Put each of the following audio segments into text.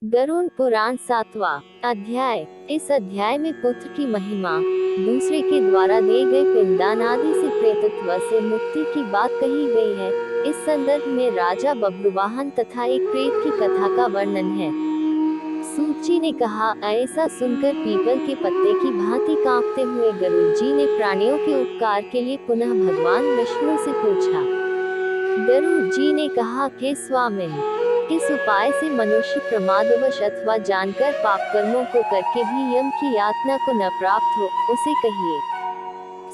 गरुड़ पुराण 7वां अध्याय। इस अध्याय में पुत्र की महिमा, दूसरे के द्वारा दिए गए पिंडदान आदि से प्रेतत्व से मुक्ति की बात कही गई है। इस संदर्भ में राजा बब्रुवाहन तथा एक प्रेत की कथा का वर्णन है। सूत जी ने कहा, ऐसा सुनकर पीपल के पत्ते की भांति कांपते हुए गरुड़ जी ने प्राणियों के उपकार के लिए पुनः भगवान विष्णु से पूछा। गरुड़ जी ने कहा, हे स्वामिन, किस उपाय से मनुष्य प्रमादवश अथवा जानकर पाप कर्मों को करके भी यम की यातना को न प्राप्त हो, उसे कहिए।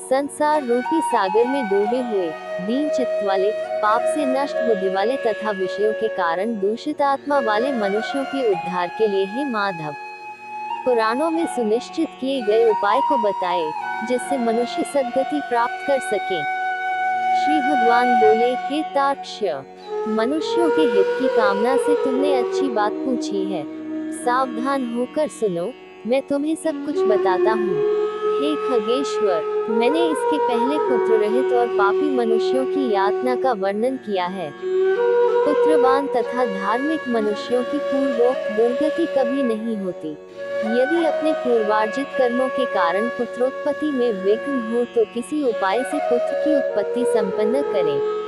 संसार रूपी सागर में डूबे हुए, दीन चित्त वाले, पाप से नष्ट बुद्धि वाले तथा विषयों के कारण दूषित आत्मा वाले मनुष्यों के उद्धार के लिए ही माधव पुराणों में सुनिश्चित किए गए उपाय को बताए, जिससे मनुष्य सद्गति प्राप्त कर सके। श्री भगवान बोले, हे तार्क्ष्य, मनुष्यों के हित की कामना से तुमने अच्छी बात पूछी है। सावधान होकर सुनो, मैं तुम्हें सब कुछ बताता हूँ। हे खगेश्वर, मैंने इसके पहले पुत्र रहित और पापी मनुष्यों की यातना का वर्णन किया है। पुत्रवान तथा धार्मिक मनुष्यों की पूर्वोक्त दुर्गति कभी नहीं होती। यदि अपने पूर्वार्जित कर्मों के कारण पुत्रोत्पत्ति में विघ्न हो तो किसी उपाय से पुत्र की उत्पत्ति संपन्न करें।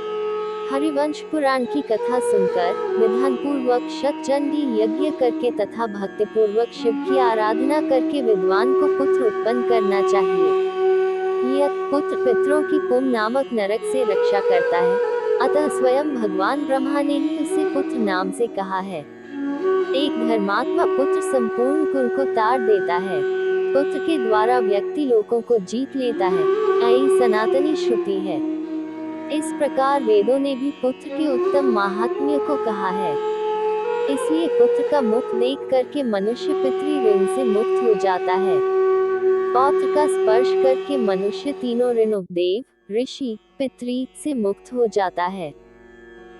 हरिवंश पुराण की कथा सुनकर विधान पूर्वक शतचंडी यज्ञ करके तथा भक्ति पूर्वक शिव की आराधना करके विद्वान को पुत्र उत्पन्न करना चाहिए। यह पुत्र पितरों की पुम नामक नरक से रक्षा करता है, अतः स्वयं भगवान ब्रह्मा ने ही उसे पुत्र नाम से कहा है। एक धर्मात्मा पुत्र संपूर्ण कुल को तार देता है। पुत्र के द्वारा व्यक्ति लोगों को जीत लेता है, ऐसी सनातनी श्रुति है। इस प्रकार वेदों ने भी पुत्र के उत्तम महात्म्य को कहा है। इसलिए पुत्र का मुख देख करके मनुष्य पितृ ऋण से मुक्त हो जाता है। पौत्र का स्पर्श करके मनुष्य तीनों ऋणों देव, ऋषि, पितृ से मुक्त हो जाता है।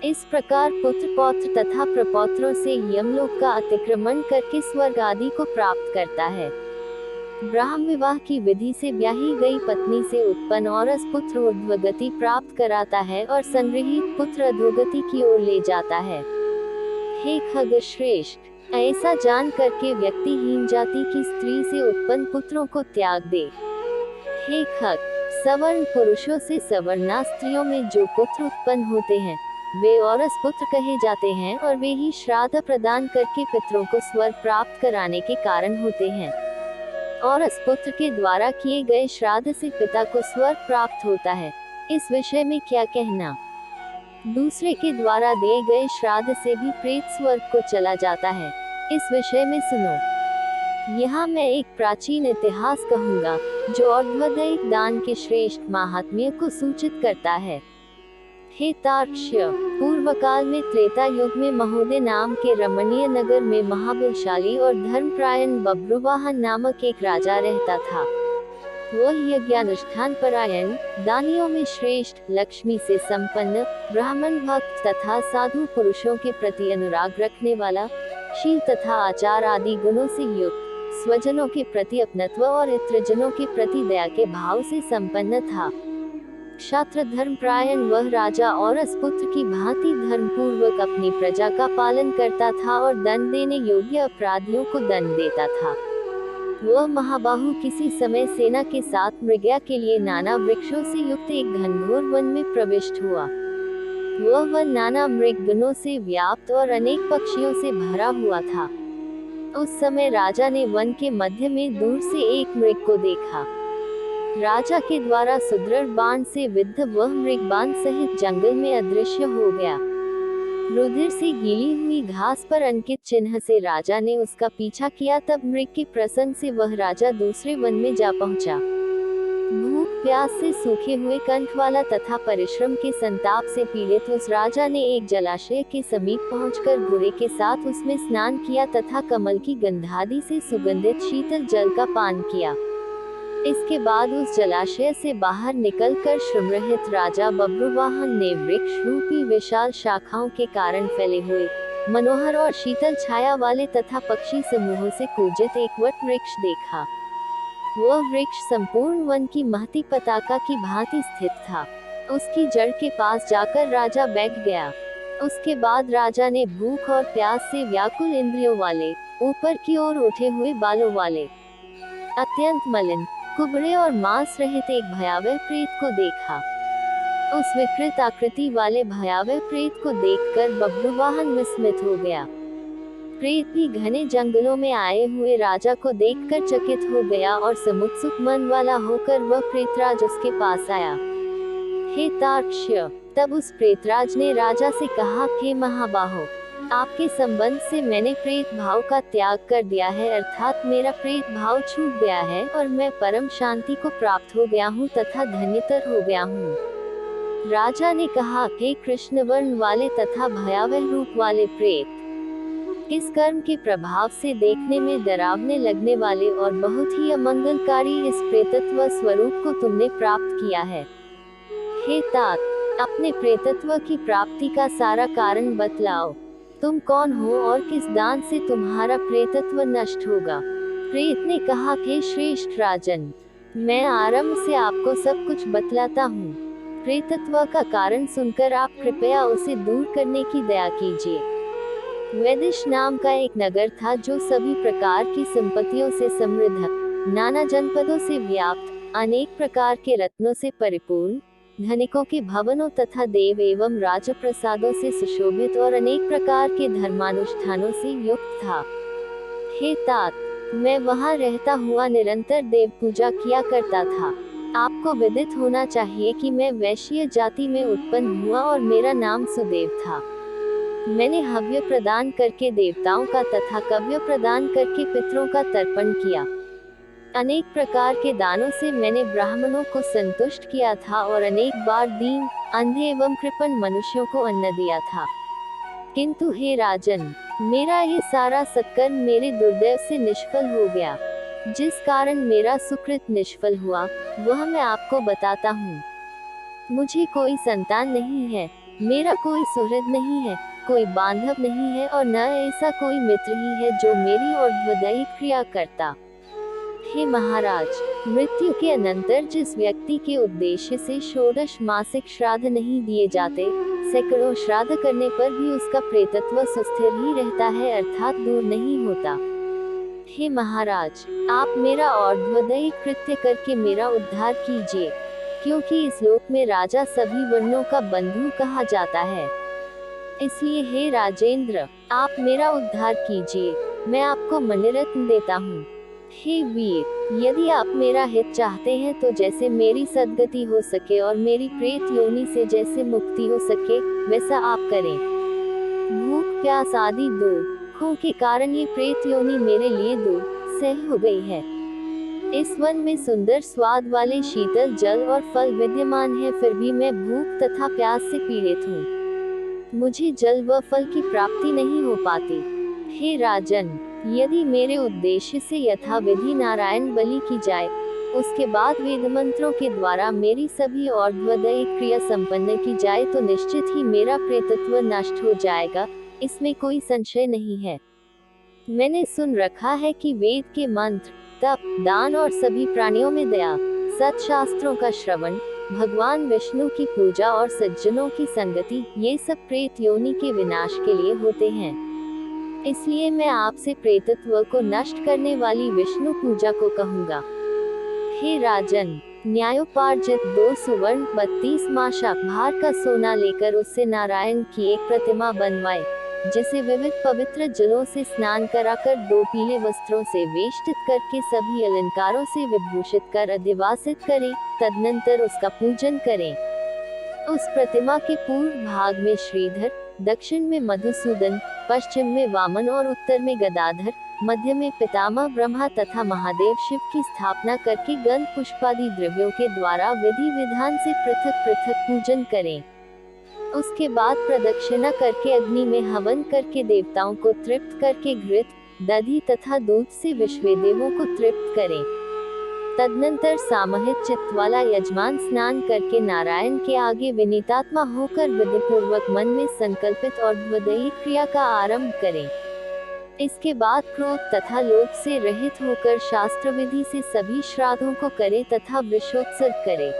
इस प्रकार पुत्र पौत्र तथा प्रपौत्रों से यमलोक का अतिक्रमण करके स्वर्ग आदि को प्राप्त करता है। ब्राह्म विवाह की विधि से ब्याही गई पत्नी से उत्पन्न औरस पुत्र ऊर्ध्वगति प्राप्त कराता है और संग्रहित पुत्र अधोगति की ओर ले जाता है। हे खग श्रेष्ठ, ऐसा जान करके व्यक्ति हीन जाति की स्त्री से उत्पन्न पुत्रों को त्याग दे। हे खग, सवर्ण पुरुषों से सवर्णा स्त्रियों में जो पुत्र उत्पन्न होते हैं, वे औरस पुत्र कहे जाते हैं और वे ही श्राद्ध प्रदान करके पितरों को स्वर्ग प्राप्त कराने के कारण होते हैं। औरस पुत्र के द्वारा किए गए श्राद्ध से पिता को स्वर्ग प्राप्त होता है। इस विषय में क्या कहना? दूसरे के द्वारा दिए गए श्राद्ध से भी प्रेत स्वर्ग को चला जाता है। इस विषय में सुनो। यहाँ मैं एक प्राचीन इतिहास कहूँगा, जो और्ध्वदैहिक दान के श्रेष्ठ महात्म्य को सूचित करता है। हे तार्क्ष्य, पूर्व काल में त्रेता युग में महोदय नाम के रमणीय नगर में महाबलशाली और धर्मपरायण बब्रुवाहन नामक एक राजा रहता था। वह यज्ञानुष्ठान परायण, दानियों में श्रेष्ठ, लक्ष्मी से संपन्न, ब्राह्मण भक्त तथा साधु पुरुषों के प्रति अनुराग रखने वाला, शील तथा आचार आदि गुणों से युक्त, स्वजनों के प्रति अपनत्व और इत्रजनों के प्रति दया के भाव से संपन्न था। क्षात्र धर्मपरायण वह राजा औरस पुत्र की भांति धर्म पूर्वक अपनी प्रजा का पालन करता था और दंड देने योग्य अपराधियों को दंड देता था। वह महाबाहु किसी समय सेना के साथ मृगया के लिए नाना वृक्षों से युक्त एक घनघोर वन में प्रविष्ट हुआ। वह वन नाना मृगगणों से व्याप्त और अनेक पक्षियों से भरा हुआ था। उस समय राजा ने वन के मध्य में दूर से एक मृग को देखा। राजा के द्वारा सुदृढ़ बाण से विद्ध वह मृग बाण सहित जंगल में अदृश्य हो गया। रुधिर से गीली हुई घास पर अंकित चिन्ह से राजा ने उसका पीछा किया। तब मृग के प्रसंग से वह राजा दूसरे वन में जा पहुंचा। भूख प्यास से सूखे हुए कंठ वाला तथा परिश्रम के संताप से पीड़ित उस राजा ने एक जलाशय के समीप पहुंचकर घोड़े के साथ उसमें स्नान किया तथा कमल की गंधादि से सुगंधित शीतल जल का पान किया। इसके बाद उस जलाशय से बाहर निकलकर श्रमरहित राजा बब्रुवाहन ने वृक्ष रूपी विशाल शाखाओं के कारण फैले हुए, मनोहर और शीतल छाया वाले तथा पक्षी समूहों से पूजित एक वट वृक्ष देखा। वह वृक्ष संपूर्ण वन की महती पताका की भांति स्थित था। उसकी जड़ के पास जाकर राजा बैठ गया। उसके बाद राजा ने भूख और प्यास से व्याकुल इंद्रियों वाले, ऊपर की ओर उठे हुए बालों वाले, अत्यंत मलिन, कुबड़े और मांस रहित एक भयावह प्रेत को देखा। उस विकृत आकृति वाले भयावह प्रेत को देखकर बब्रुवाहन विस्मित हो गया। प्रेत भी घने जंगलों में आए हुए राजा को देखकर चकित हो गया और समुत्सुक मन वाला होकर वह प्रेतराज उसके पास आया। हे तार्क्ष्य, तब उस प्रेतराज ने राजा से कहा, हे महाबाहो, आपके संबंध से मैंने प्रेत भाव का त्याग कर दिया है, अर्थात मेरा प्रेत भाव छूट गया है और मैं परम शांति को प्राप्त हो गया हूँ तथा धन्यतर हो गया हूँ। राजा ने कहा, हे कृष्ण वर्ण वाले तथा भयावह रूप वाले प्रेत, इस कर्म के प्रभाव से देखने में डरावने लगने वाले और बहुत ही अमंगलकारी इस प्रेतत्व स्वरूप को तुमने प्राप्त किया है। हे तात, अपने प्रेतत्व की प्राप्ति का सारा कारण बतलाओ। तुम कौन हो और किस दान से तुम्हारा प्रेतत्व नष्ट होगा? प्रेत ने कहा, हे श्रेष्ठ राजन, मैं आरंभ से आपको सब कुछ बतलाता हूँ। प्रेतत्व का कारण सुनकर आप कृपया उसे दूर करने की दया कीजिए। वैदिश नाम का एक नगर था जो सभी प्रकार की संपत्तियों से समृद्ध, नाना जनपदों से व्याप्त, अनेक प्रकार के रत्नों से परिपूर्ण, धनिकों के भवनों तथा देव एवं राजप्रसादों से सुशोभित और अनेक प्रकार के धर्मानुष्ठानों से युक्त था। हे तात, मैं वहां रहता हुआ निरंतर देव पूजा किया करता था। आपको विदित होना चाहिए कि मैं वैश्य जाति में उत्पन्न हुआ और मेरा नाम सुदेव था। मैंने हव्य प्रदान करके देवताओं का तथा कव्य प्रदान करके पितरों का तर्पण किया। अनेक प्रकार के दानों से मैंने ब्राह्मणों को संतुष्ट किया था और अनेक बार दीन, अंधे एवं कृपण मनुष्यों को अन्न दिया था। किंतु हे राजन, मेरा ये सारा सत्कर्म मेरे दुर्दैव से निष्फल हो गया। जिस कारण मेरा सुकृत निष्फल हुआ, वह मैं आपको बताता हूँ। मुझे कोई संतान नहीं है, मेरा कोई सुहृद नहीं है, कोई बांधव नहीं है और न ऐसा कोई मित्र ही है जो मेरी और दैहिक क्रिया करता। हे महाराज, मृत्यु के अनंतर जिस व्यक्ति के उद्देश्य से षोडश मासिक श्राद्ध नहीं दिए जाते, सैकड़ों श्राद्ध करने पर भी उसका प्रेतत्व सुस्थिर ही रहता है, अर्थात दूर नहीं होता। हे महाराज, आप मेरा और्ध्वदैहिक कृत्य करके मेरा उद्धार कीजिए, क्योंकि इस लोक में राजा सभी वर्णों का बंधु कहा जाता है। इसलिए हे राजेंद्र, आप मेरा उद्धार कीजिए, मैं आपको मणिरत्न देता हूँ। हे वीर, यदि आप मेरा हित चाहते हैं तो जैसे मेरी सद्गति हो सके और मेरी प्रेत योनि से जैसे मुक्ति हो सके, वैसा आप करें। भूख प्यास आदि दुखों के कारण ये प्रेत योनि मेरे लिए दुस्सह हो गई है। इस वन में सुंदर स्वाद वाले शीतल जल और फल विद्यमान है, फिर भी मैं भूख तथा प्यास से पीड़ित हूँ। मुझे जल व फल की प्राप्ति नहीं हो पाती। हे राजन, यदि मेरे उद्देश्य से यथाविधि नारायण बलि की जाए, उसके बाद वेद मंत्रों के द्वारा मेरी सभी और्ध्वदैहिक क्रिया संपन्न की जाए तो निश्चित ही मेरा प्रेतत्व नष्ट हो जाएगा, इसमें कोई संशय नहीं है। मैंने सुन रखा है कि वेद के मंत्र, तप, दान और सभी प्राणियों में दया, सत्शास्त्रों का श्रवण, भगवान विष्णु की पूजा और सज्जनों की संगति, ये सब प्रेत योनि के विनाश के लिए होते हैं। इसलिए मैं आपसे प्रेतत्व को नष्ट करने वाली विष्णु पूजा को कहूँगा। हे राजन, न्यायोपार्जित 2 सुवर्ण 32 माशा भार का सोना लेकर उससे नारायण की एक प्रतिमा बनवाए, जिसे विविध पवित्र जलों से स्नान कराकर 2 पीले वस्त्रों से वेष्टित करके सभी अलंकारों से विभूषित कर अधिवासित करें, तदनंतर उसका पूजन करें। उस प्रतिमा के पूर्व भाग में श्रीधर, दक्षिण में मधुसूदन, पश्चिम में वामन और उत्तर में गदाधर, मध्य में पितामह ब्रह्मा तथा महादेव शिव की स्थापना करके गंध पुष्पादि द्रव्यों के द्वारा विधि विधान से पृथक पृथक पूजन करें। उसके बाद प्रदक्षिणा करके अग्नि में हवन करके देवताओं को तृप्त करके घृत, दधि तथा दूध से विश्वेदेवों को तृप्त करें। तदनंतर सामूहिक चित्त वाला यजमान स्नान करके नारायण के आगे विनीतात्मा होकर विधिपूर्वक मन में संकल्पित और द्वदैहिक क्रिया का आरंभ करें। इसके बाद क्रोध तथा लोभ से रहित होकर शास्त्र विधि से सभी श्राद्धों को करे तथा वृषोत्सर्ग करे।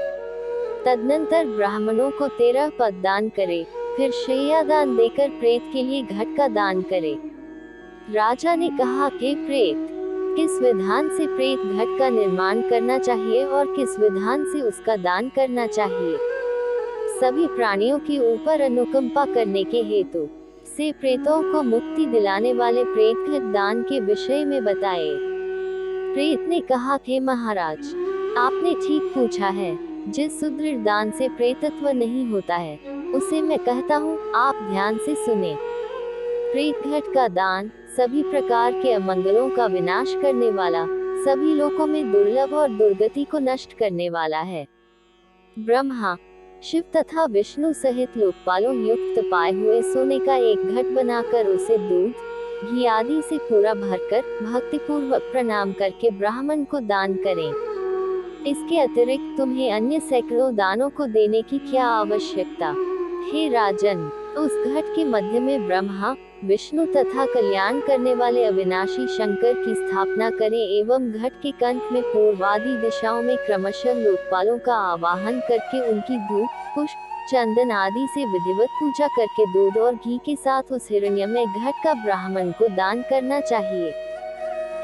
तदनंतर ब्राह्मणों को 13 पद दान करे, फिर शय्यादान देकर प्रेत के लिए घट का दान करे। राजा ने कहा कि प्रेत, किस विधान से प्रेत घट का निर्माण करना चाहिए और किस विधान से उसका दान करना चाहिए? सभी प्राणियों के ऊपर अनुकंपा करने के हेतु से प्रेतों को मुक्ति दिलाने वाले प्रेत घट दान के विषय में बताए। प्रेत ने कहा कि महाराज, आपने ठीक पूछा है। जिस सुदृढ़ दान से प्रेतत्व नहीं होता है, उसे मैं कहता हूँ, आप ध्यान से सुने। प्रेत घट का दान सभी प्रकार के अमंगलों का विनाश करने वाला, सभी लोकों में दुर्लभ और दुर्गति को नष्ट करने वाला है। ब्रह्मा, शिव तथा विष्णु सहित लोकपालों युक्त पाए हुए सोने का एक घट बनाकर उसे दूध, घी आदि से पूरा भरकर भक्तिपूर्वक प्रणाम करके ब्राह्मण को दान करें। इसके अतिरिक्त तुम्हें अन्य सैकड़ों दानों को देने की क्या आवश्यकता? हे राजन, उस घट के मध्य में ब्रह्मा, विष्णु तथा कल्याण करने वाले अविनाशी शंकर की स्थापना करें एवं घट के कंठ में पूर्वादि दिशाओं में क्रमशः लोकपालों का आवाहन करके उनकी धूप, पुष्प, चंदन आदि से विधिवत पूजा करके दूध और घी के साथ उस हिरण्यमय घट का ब्राह्मण को दान करना चाहिए।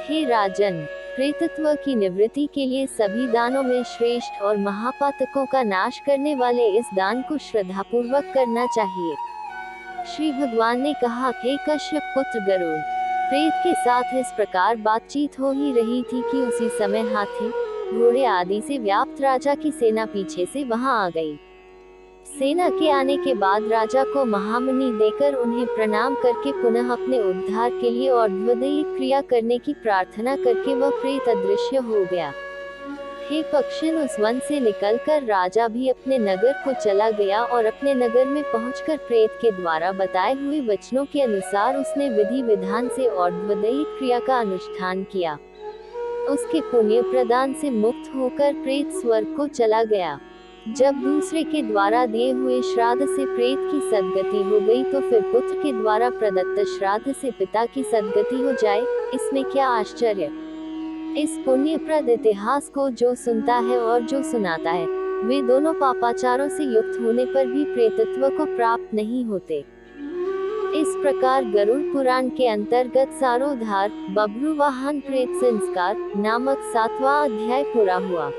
हे राजन, प्रेतत्व की निवृत्ति के लिए सभी दानों में श्रेष्ठ और महापातकों का नाश करने वाले इस दान को श्रद्धापूर्वक करना चाहिए। श्री भगवान ने कहा कि कश्यप पुत्र गरुड़, प्रेत के साथ इस प्रकार बातचीत हो ही रही थी कि उसी समय हाथी, घोड़े आदि से व्याप्त राजा की सेना पीछे से वहां आ गई। सेना के आने के बाद राजा को महामुनि देकर उन्हें प्रणाम करके पुनः अपने उद्धार के लिए और द्विदयी क्रिया करने की प्रार्थना करके वह प्रेत अदृश्य हो गया। हे पक्षिन, उस वन से निकलकर राजा भी अपने नगर को चला गया और अपने नगर में पहुंचकर प्रेत के द्वारा बताए हुए वचनों के अनुसार उसने विधि विधान से और द्विदयी क्रिया का अनुष्ठान किया। उसके पुण्य प्रदान से मुक्त होकर प्रेत स्वर्ग को चला गया। जब दूसरे के द्वारा दिए हुए श्राद्ध से प्रेत की सद्गति हो गई तो फिर पुत्र के द्वारा प्रदत्त श्राद्ध से पिता की सद्गति हो जाए, इसमें क्या आश्चर्य? इस पुण्यप्रद इतिहास को जो सुनता है और जो सुनाता है, वे दोनों पापाचारों से युक्त होने पर भी प्रेतत्व को प्राप्त नहीं होते। इस प्रकार गरुड़ पुराण के अंतर्गत सारोद्धार, बब्रू वाहन प्रेत संस्कार नामक 7वां अध्याय पूरा हुआ।